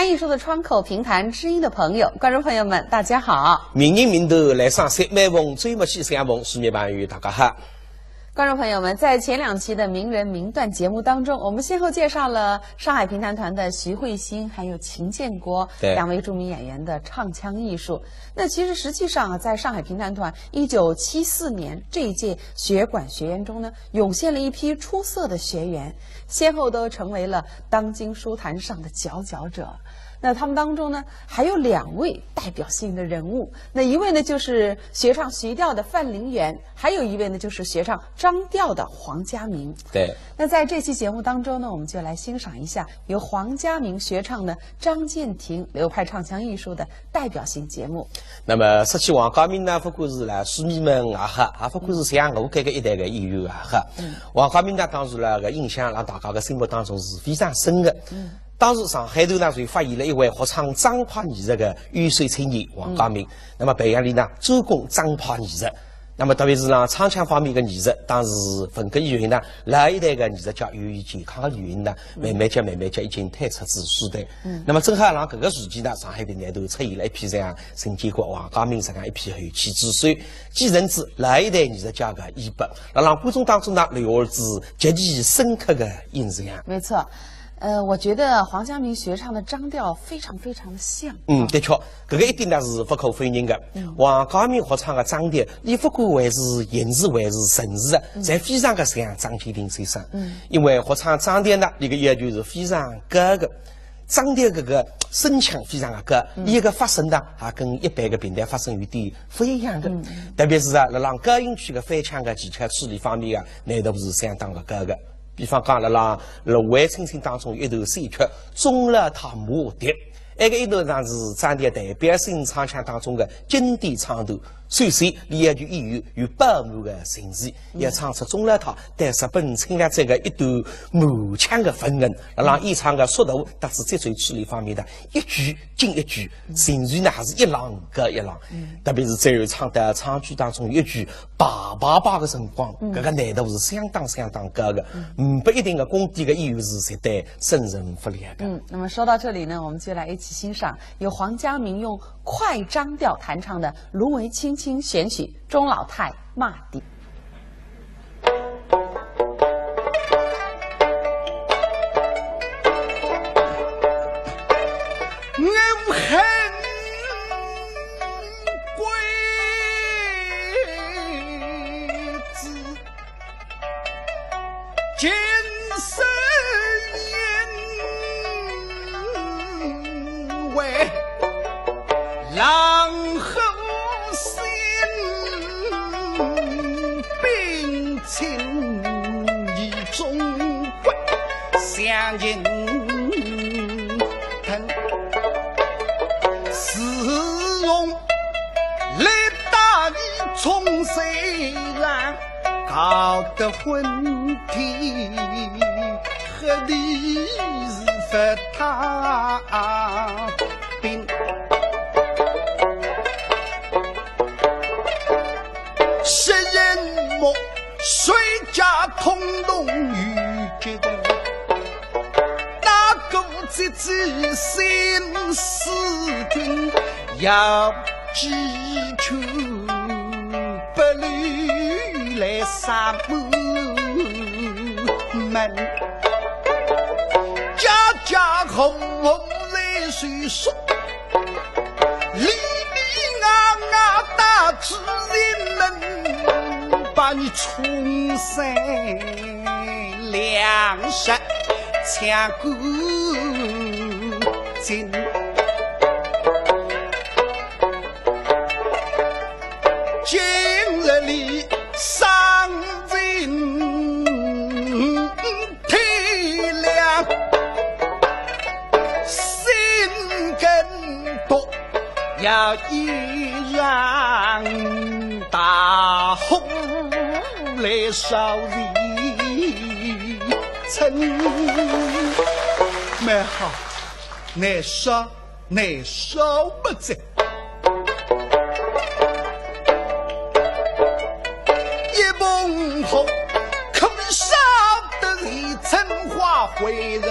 谈艺术的窗口，评谈知音的朋友，观众朋友们，大家好。明人明头来上山，每逢追么起相逢，书面朋友大家好。观众朋友们，在前2期的名人名段节目当中，我们先后介绍了上海评弹团的徐慧欣还有秦建国2位著名演员的唱腔艺术。那其实实际上啊，在上海评弹团1974年这一届学管学员中呢，涌现了一批出色的学员，先后都成为了当今书坛上的佼佼者。那他们当中呢，还有2位代表性的人物。那一位呢，就是学唱徐调的范林元，还有一位呢，就是学唱张调的黄家明。对。那在这期节目当中呢，我们就来欣赏一下由黄家明学唱的张建庭流派唱腔艺术的代表性节目。那么说起黄家明呢，不管是啦书迷们也好，也不管是像我这个一代的演员也好，黄家明呢，当然了个印象让大家的心目当中是非常深的。当时上海头呢，就发现了一位学唱张派艺术的优秀青年黄家明。那么培养里呢，专攻张派艺术。那么特别是让唱腔方面的艺术，当时分割以后呢，老一代的艺术家由于健康的原因呢，慢慢已经退出子书队。那么正好让这个时期呢，上海的内头出现了一批这样陈建国、黄家明这样一批后起之秀，继承自老一代艺术家的衣钵，让观众当中呢留下极其深刻的印象。没错。我觉得黄家明学唱的张调非常的像。的确，这个一定呢是不可否认的。黄家明学唱的张调，你不管还是言辞还是神词的，侪非常的像张建庭先生。因为学唱张调呢，这个要求是非常高的。张调这个声腔非常的高，伊个发声呢还跟一般的平台发声有点不一样的。特别是让高音区的翻腔的技巧处理方面啊，难度是相当的高的。比方讲了芦苇青青当中一头三曲中了他马笛，那个一头上是张调代表性唱腔当中的经典唱段。首先，你要求演员有饱满的情绪，要唱出中了他带日本侵略者的一段满腔的愤恨，让演唱的速度特指节奏处理方面的一句接一句，情绪呢还是一浪隔一浪。特别是最后唱的唱句当中一句叭叭叭的辰光，这个难度是相当高的。不一定的功底的演员是绝对胜任不了的。那么说到这里呢，我们就来一起欣赏由黄家明用快张调弹唱的《芦苇青青》选曲钟老太骂笛。我恨鬼子今生因为狼后并亲以中贵相迎腾，使用力大力从谁来搞得昏天和地是不太平。是人莫谁家通通遇见的，大哥这次心思君要记住，不虑来杀门，家家红红来水说，里里大知人们把你重生两世强骨筋，今日里伤人体谅，心更多要依然大红来烧你曾蛮好难烧不在一捧红可烧得一层花回人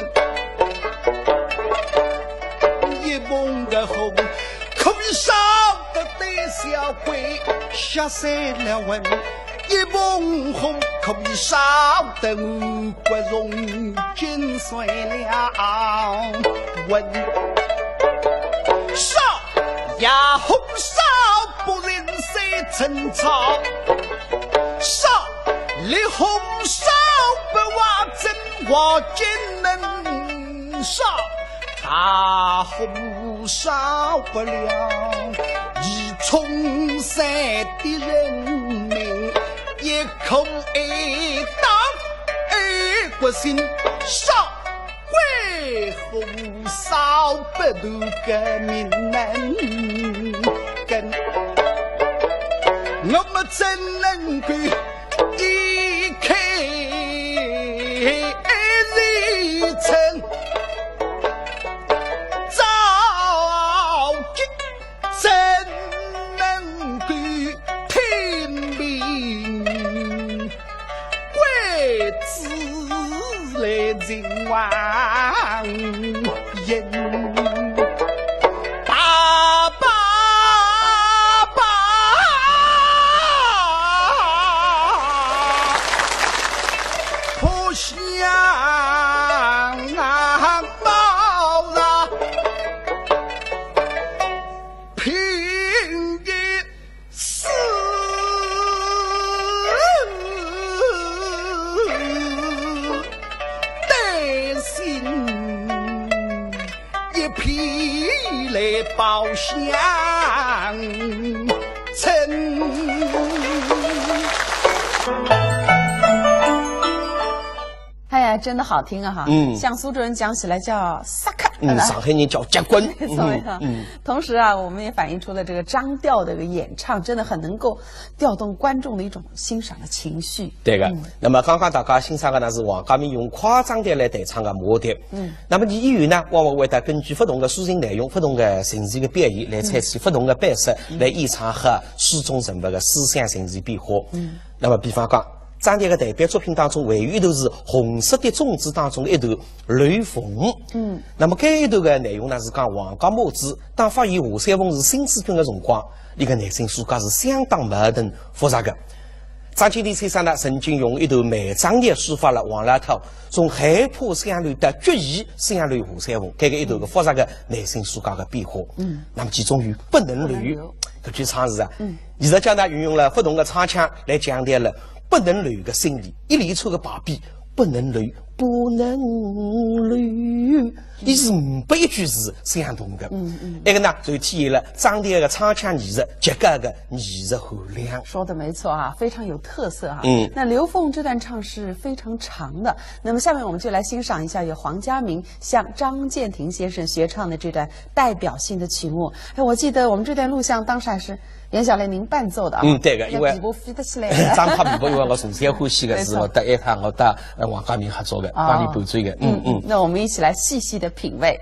小鬼下山了问，一捧红可以烧得五国荣金碎了。问烧呀红烧不人谁争吵，烧离红烧不挖真我真能烧，大红烧不了以冲山的人民，一口一刀一个心烧为红烧不渡革命人跟我们怎能够一开日程早进怎能够听命鬼子来人亡人包厢城，哎呀，真的好听啊哈！像苏州人讲起来叫萨克，上海人叫结棍。同时啊，我们也反映出了这个张调的这个演唱，真的很能够调动观众的一种欣赏的情绪。对的。那么刚刚大家欣赏的呢是王家明用夸张调来弹唱的魔调。那么演员呢，往往会得根据不同的抒情内容、不同的情绪的表现，来采取不同的版式来演唱和书中人物的思想情绪变化。那么比方讲。张调的代表作品当中，还有一段是《红色的种子》当中的一段《雷锋》。那么该一段的内容呢是讲王家母子当发现华山凤是新主君的辰光，一个内心世界是相当矛盾复杂的。张千里先生呢曾经用一段美张调抒发了王老头从害怕相恋到决意相恋华山凤这个一段的复杂的内心世界的变化。那么其中有不能留这句唱词啊，艺术家呢运用了不同的唱腔来强调了不能留的心理，一连串的把臂，不能留，不能留，意思不一句是相同的。那个呢，就体现了张调的唱腔艺术极高的艺术含量。说的没错啊，非常有特色哈。那刘凤这段唱是非常长的，那么下面我们就来欣赏一下由黄家明向张建庭先生学唱的这段代表性的曲目。哎，我记得我们这段录像当时还是袁小雷您伴奏的啊。对的，因为皮部飞得起来张帕皮部，因为我从小欢喜的是我搭一趟我搭王家明合作的，帮你伴奏的。那我们一起来细细的品味。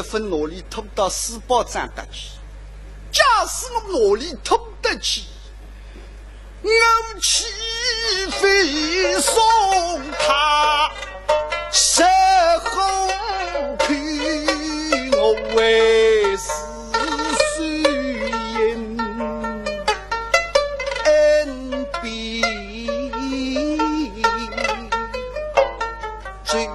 分哪里偷到四宝站得去？假使我哪里偷得起，我岂非送他身后去？我为是虽因恩必追。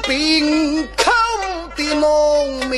并口的农民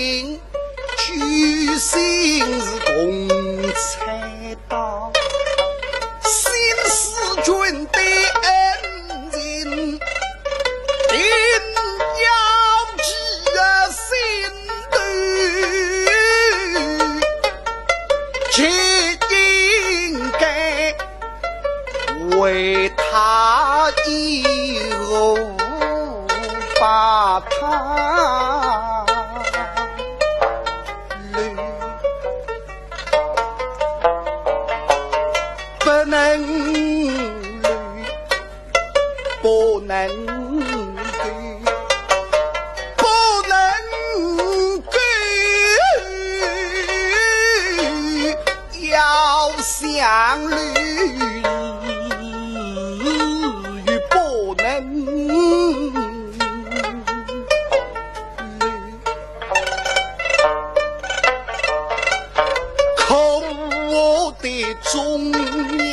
中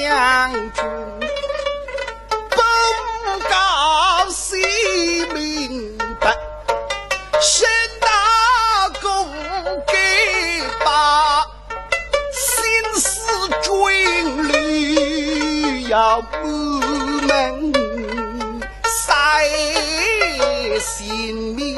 央军，不告姓明白，先打公给把新四军旅要不能晒性命。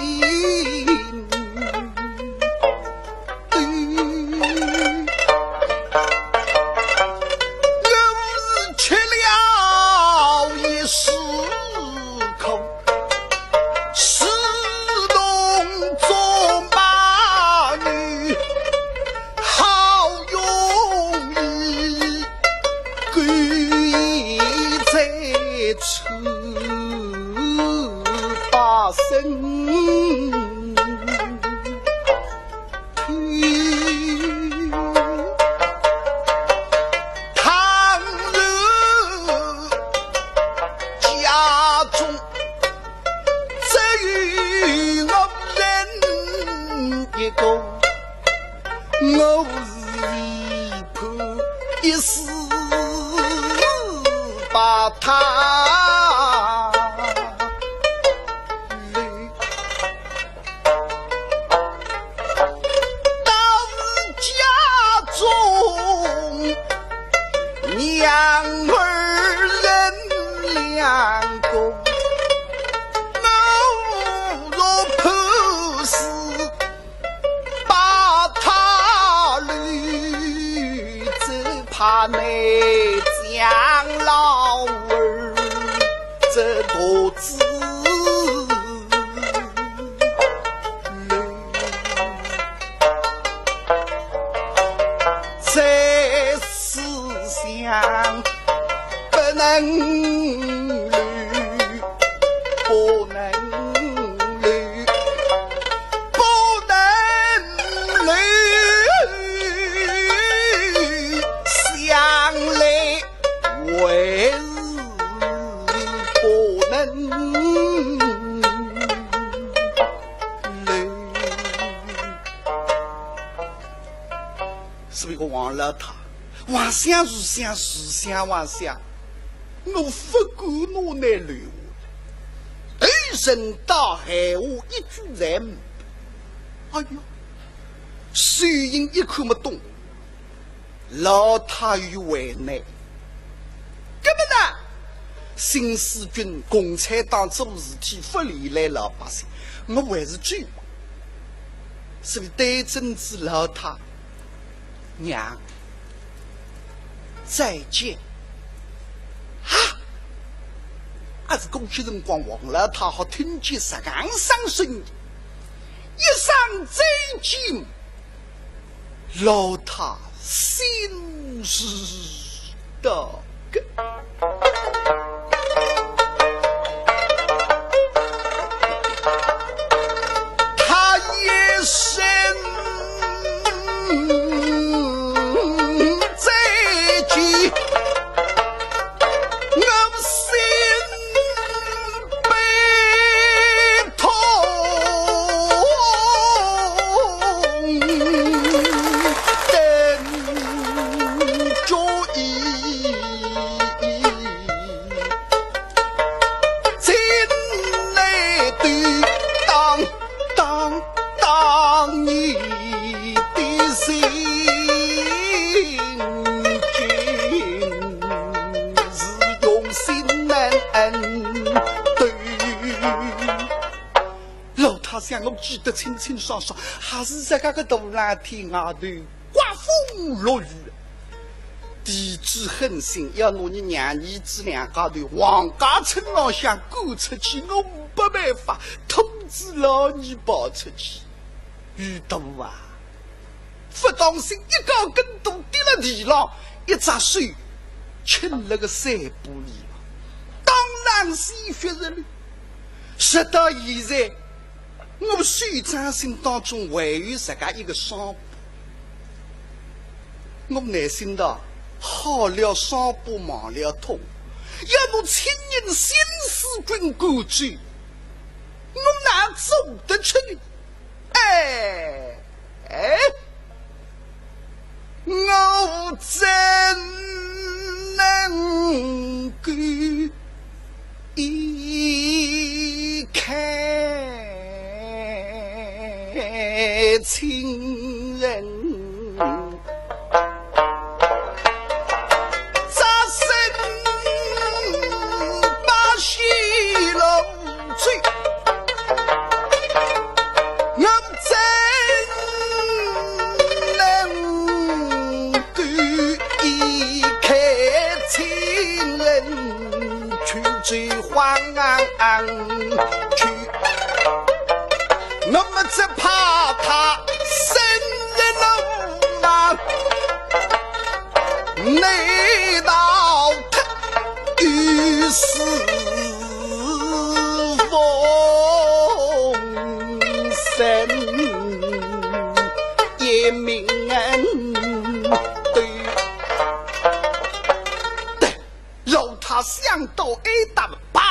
怕内将老儿这独自在思想不能虑，不能虑，不能虑。想来为不能累，是不是我忘了他？妄想是想，是想妄想，我不管我那流，对人大海我一句在门。哎呀，虽然一看不懂。老太与为难，根本呢，新四军共产党做事体不利来老百姓，我还是惧怕。是不是对真子老太娘再见啊？还是过去辰光王老太好听见石岗上声音，一声再见，老太。心是的根，他一生在即，我心悲痛。像我记得清清爽爽，还是在这个大蓝天外头刮风落雨，地主狠心要拿你娘儿子两家头王家村浪向赶出去，我没办法通知老二跑出去。遇到啊，不当心一高跟头跌了地上，一砸手吃了个三步里，当然鲜血热流，直到现在。我手掌心当中还有自家一个伤疤，我内心的好了伤疤忘了痛，要我亲人新四军赶走，我哪走得出来？我真情人。去，那么只怕他生日了啊，累到他于是风声也明对，让他想到一大把。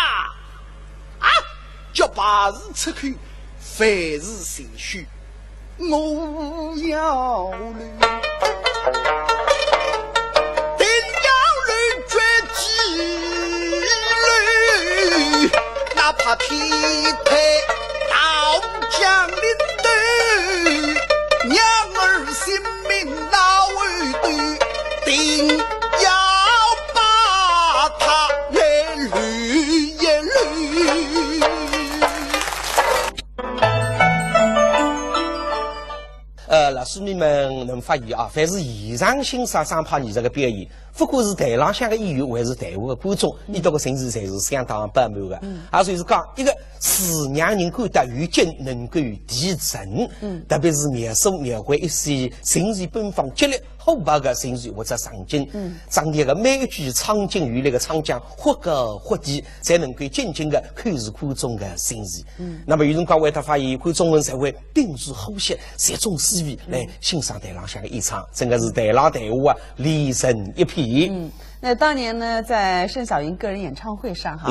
叫把日出去，凡事心虚，我要虑，定要虑绝技虑，哪怕劈腿到江陵队，娘儿性命哪为对，定要把他来虑一虑。老师你们能发现啊，凡是以上欣赏张派艺术的表演，不管是台上向的演员还是台下的观众，伊这个心思侪是相当饱满的。所以是讲一个是让人感到于今能够提振，特别是描述描绘一些情绪奔放、激烈厚薄的情绪或者场景，张贴的每一句场景与那个唱腔或高或低，才能够渐渐的看入观众的心意。那么有辰光会他发现观众们才会屏住呼吸，集中思维来欣赏台上向的演唱，真的是台上台下啊，连成一片。那当年呢，在盛小云个人演唱会上哈，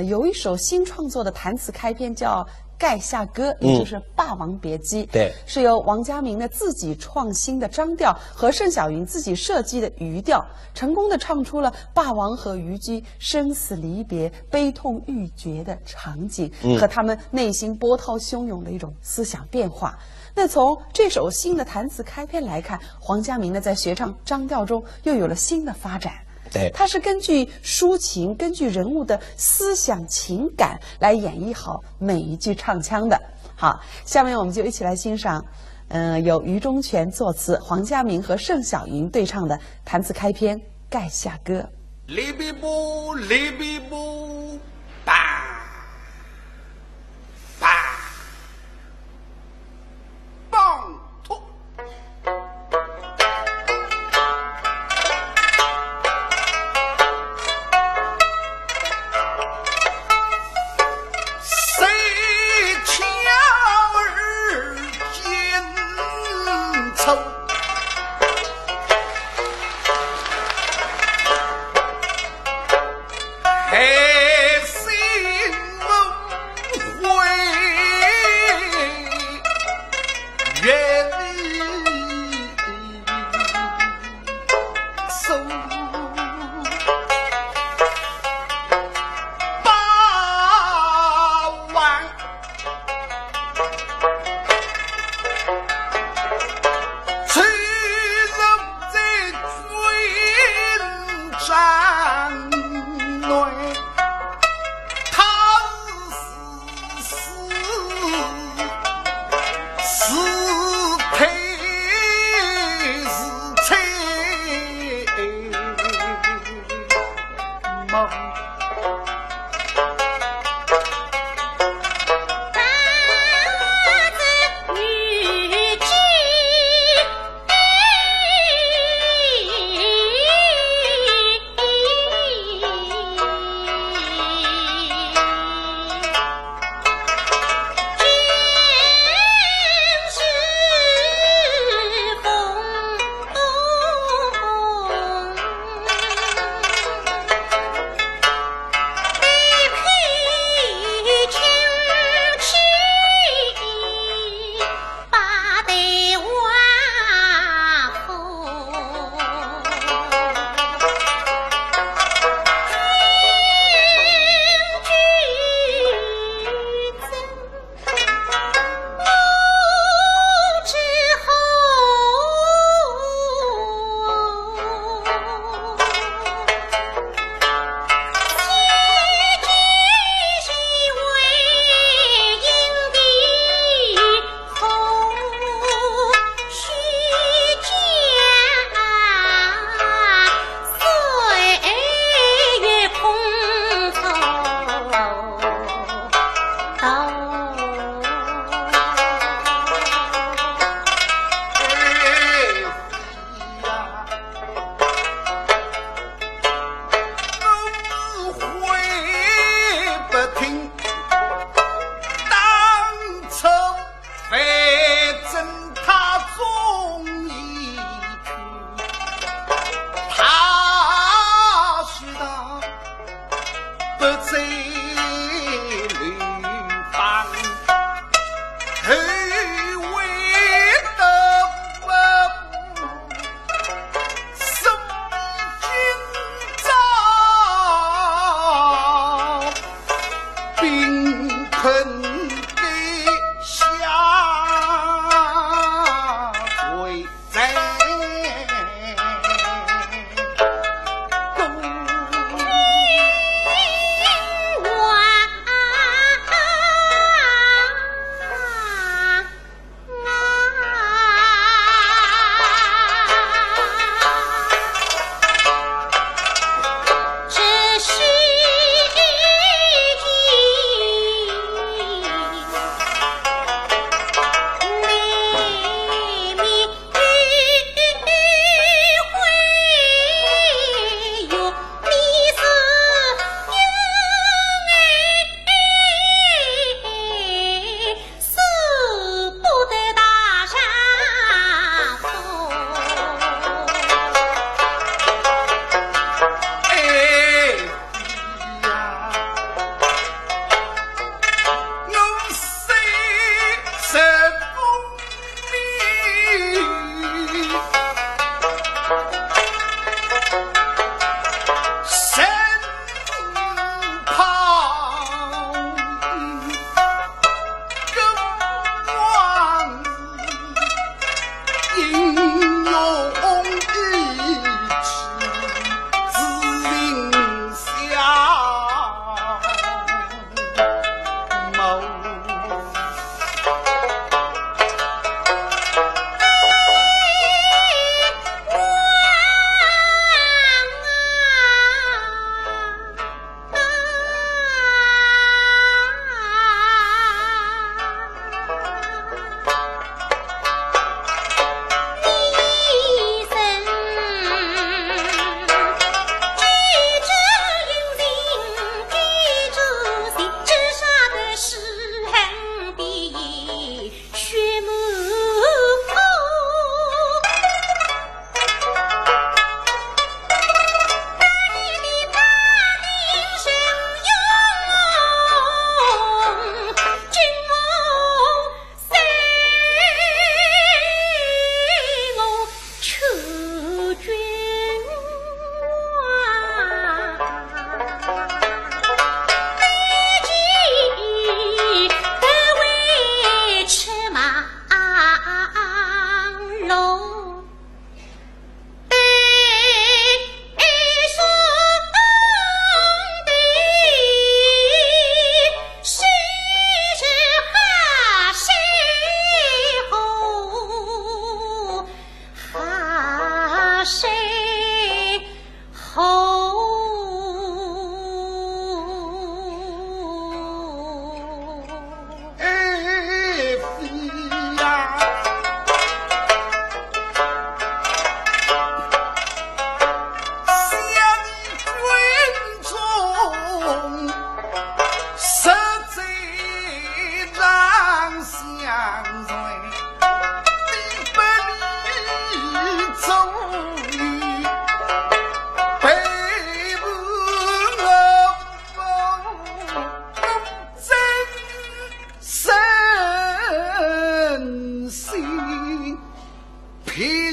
有一首新创作的弹词开篇叫《盖夏歌》，也就是《霸王别姬》，对，是由王家明呢自己创新的张调和盛小云自己设计的余调，成功的唱出了霸王和虞姬生死离别、悲痛欲绝的场景，和他们内心波涛汹涌的一种思想变化。那从这首新的弹词开篇来看，黄家明呢在学唱张调中又有了新的发展。对，他是根据抒情、根据人物的思想情感来演绎好每一句唱腔的。好，下面我们就一起来欣赏，由余中全作词，黄家明和盛小云对唱的弹词开篇《盖夏歌》。哩比布，哩比布，吧吧，棒脱。太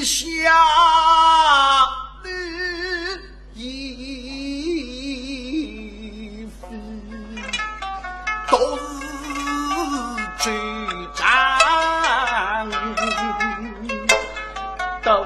一下衣服都是最脏都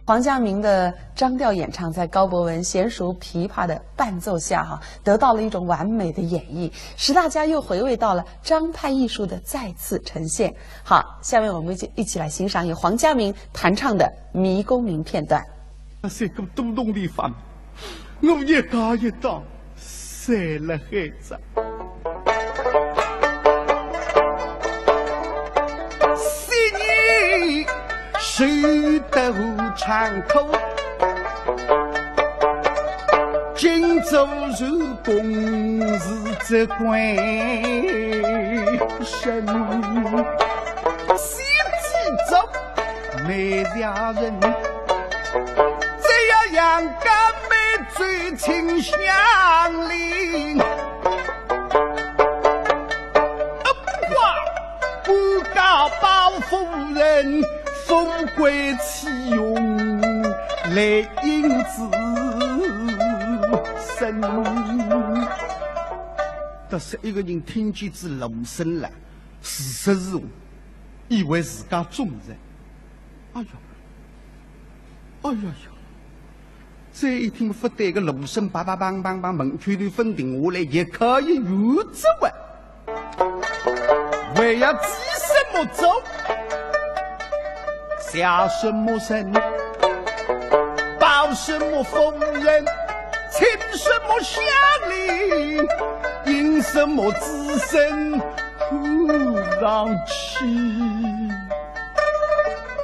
黄家明的张调演唱，在高博文娴熟琵琶的伴奏下，得到了一种完美的演绎，使大家又回味到了张派艺术的再次呈现。好，下面我们一起来欣赏由黄家明弹唱的《迷宫鸣》片段。这个东东地方，我一家一当，晒了孩子。手斗长口，今朝如公事这关身，西岐州美佳人，这样杨干妹最亲相邻。不告包夫人。富贵岂用来因子身？但是一个人听见之楼声了，事实是以为自家中人。哎呀，哎呀呀！再一听不对个楼声，叭叭梆梆梆，门口头分定下来，也可以有走啊！为要记什么走？下什么身，报什么逢人，请什么乡邻，因什么自身哭上去，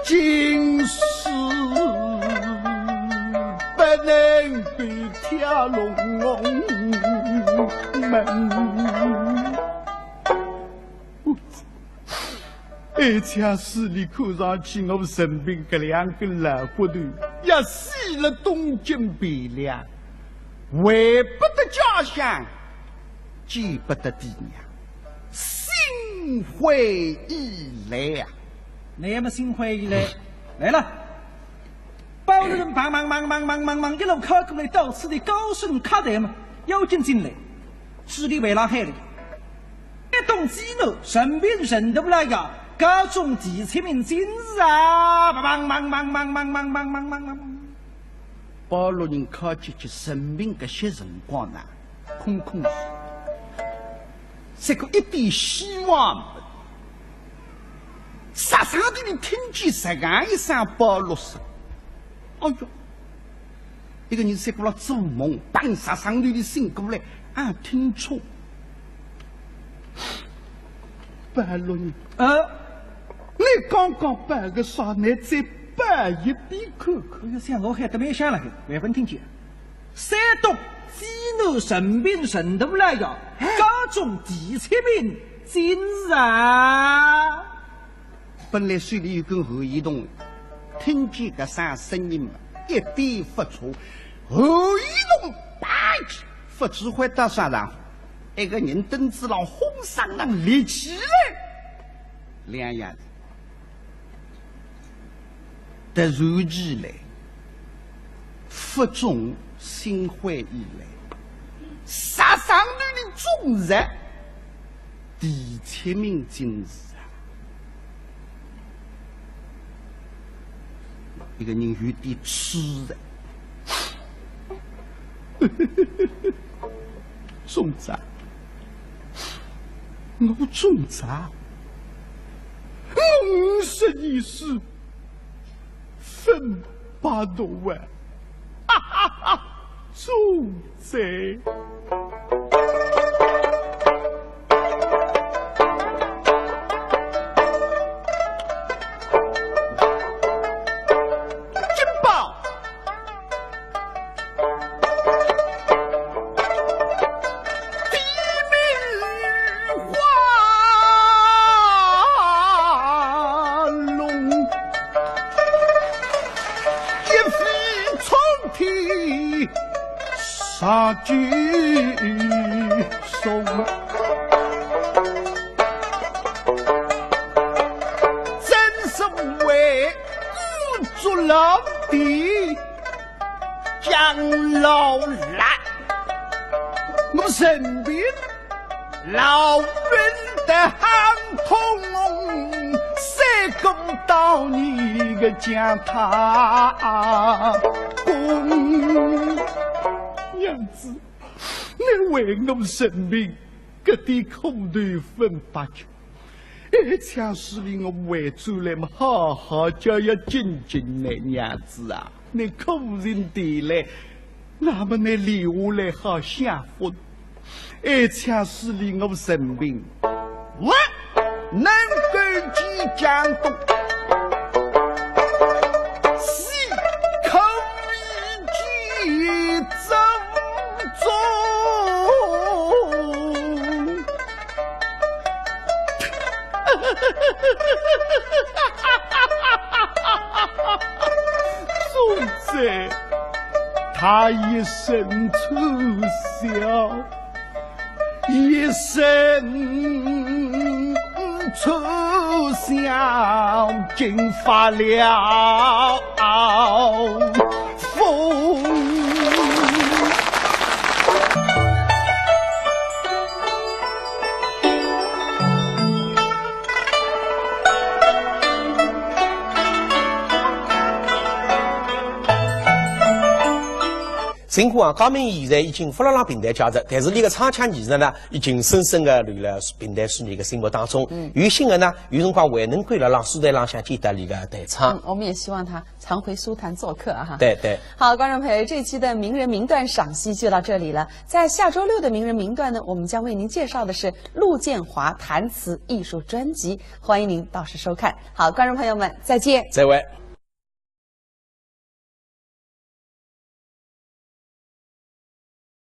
今世不能被跳龙门。而且市里看上去，我身边这两个老骨头也死了东京汴梁，回不得家乡，见不得爹娘，心灰意冷啊！那么心灰意冷，来了，包大人忙，一路靠过来，到此的高声卡台嘛，有进进来，是的为了害你，一动激怒，身边人都不来呀。各种第七名今日啊！忙！包大人靠近去生命这些辰光呢，空虚，这个一点希望没。傻傻的你听见这样一声包落声，哎呦，一个人在过了做梦，当傻傻的醒过来，啊，听错，包大人，你刚刚摆个啥？你再摆一遍看看。要想我还得没想了，万分听见。山东济南神兵神都来呀，高中第七名，今日啊！本来水里有根后移动，听见个啥声音嘛，一点不错。后移动摆起，不知会到啥上，一个人凳子上红上上立起来，两样子。得如起来，腹中心灰意冷，杀上头的众人，第七名今日啊！一个人有点痴的，中杂，我中杂，52岁。分八多万，哈哈哈！重贼！金宝，地名花龙。杀巨松，真是为孤竹老弟将老来，我身边老人的喊痛，谁公到你个将他公娘子，你为我生命搿点空头分八九，一枪是令我为主来嘛，好好叫要静静来娘子啊！你苦人地来，那么你留下来好享福。一枪是令我生命，我能够即将动。总在他一生粗笑，一生粗笑，竟发了疯。尽管高明现在已经不了让平台价值，但是你个唱腔艺术呢，已经深深的留了平台妇女的心目当中。有心的呢，有辰光还能归了让苏台浪向记得你个台唱。我们也希望他常回苏坛做客哈。对对。好，观众朋友，这一期的名人名段赏析就到这里了。在下周6的名人名段呢，我们将为您介绍的是陆建华弹词艺术专辑，欢迎您到时收看。好，观众朋友们，再见。再会。